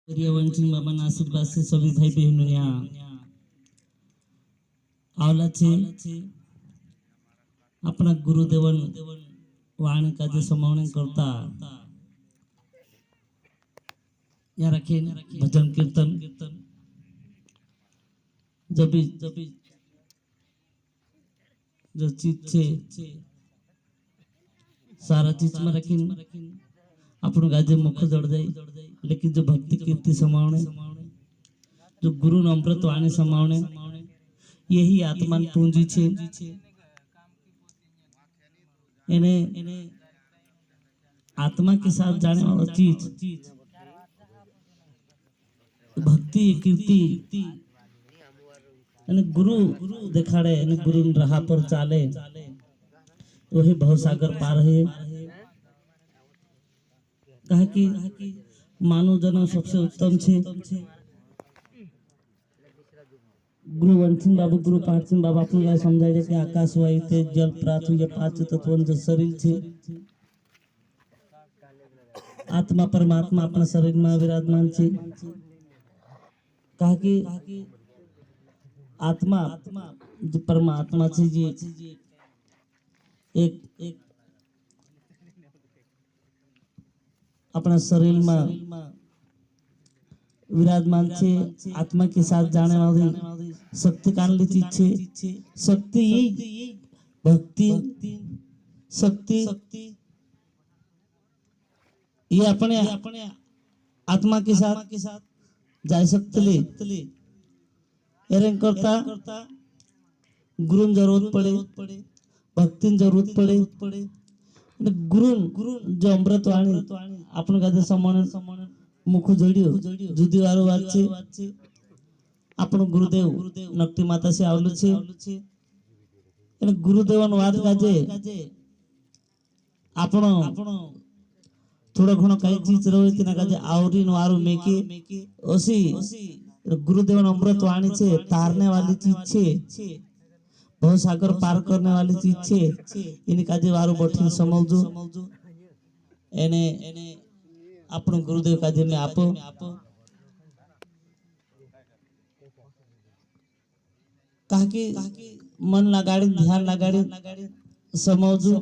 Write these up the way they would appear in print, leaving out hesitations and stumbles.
वंचिंग बाबा आशीर्वाद से सभी भाई बहनों यहाँ आवला छे अपना गुरुदेवन वाणी का जो समावण करता यहाँ रखे भजन कीर्तन जब भी जो चीज छे सारा चीज में रखी अपन गाजे मुख जड़ जाए लेकिन जो भक्ति कीर्ति समावणे जो गुरु अमृत वाणी समावणे यही आत्मा पूंजी छे इन्हें आत्मा के साथ जाने वाला चीज भक्ति कीर्ति गुरु दिखाड़े गुरु राह पर चाले वही भवसागर पार है। कहा कि मानव जन्म सबसे उत्तम छे। गुरु वंचिंग बाबू गुरु पाठ सिंह बाबा आपने समझाया कि आकाश वायु तेज जल पृथ्वी ये पांच तत्वों जो शरीर छे आत्मा परमात्मा अपना शरीर में विराजमान छे। कहा कि आत्मा जो परमात्मा छे जी एक अपना शरीर में विराजमान छे। आत्मा के साथ जाने वाली शक्ति कानली चीज छे। शक्ति यही भक्ति शक्ति ये अपने आत्मा के साथ जा सकते ले एरें करता गुरु जरूरत पड़े भक्ति जरूरत पड़े गुरु जो अमृत वाणी अपन गादे सम्मान मुख जोड़ियो जुदी वारो बात छे अपन गुरुदेव नक्ति माता से आवलु छे एने गुरुदेवन वात गाजे आपण थोड़ा घणो कई चीज रहे तिना गाजे आवरी नो आरो मेके ओसी गुरुदेवन अमृत वाणी छे तारने वाली चीज छे बहुत सागर पार करने वाली चीज छे इनी काजे वारो बठीन समझो एने अपन गुरुदेव काजे में आपो कहा कि मन लगाड़ी ध्यान लगाड़ी समझो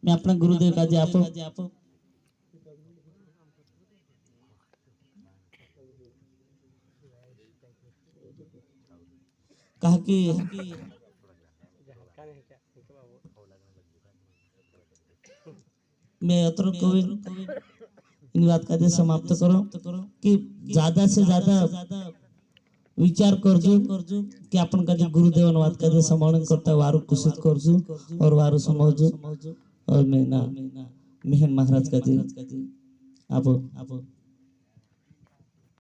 मैं अपना गुरुदेव काजे आपो कहा कि मैं अतर इन बात का समाप्त करो कि ज्यादा से ज्यादा विचार करजो कि अपन का गुरुदेवन बात का समारण करता वारु कुशित करजो और वारु समझो और मैं ना मेहन महाराज का आप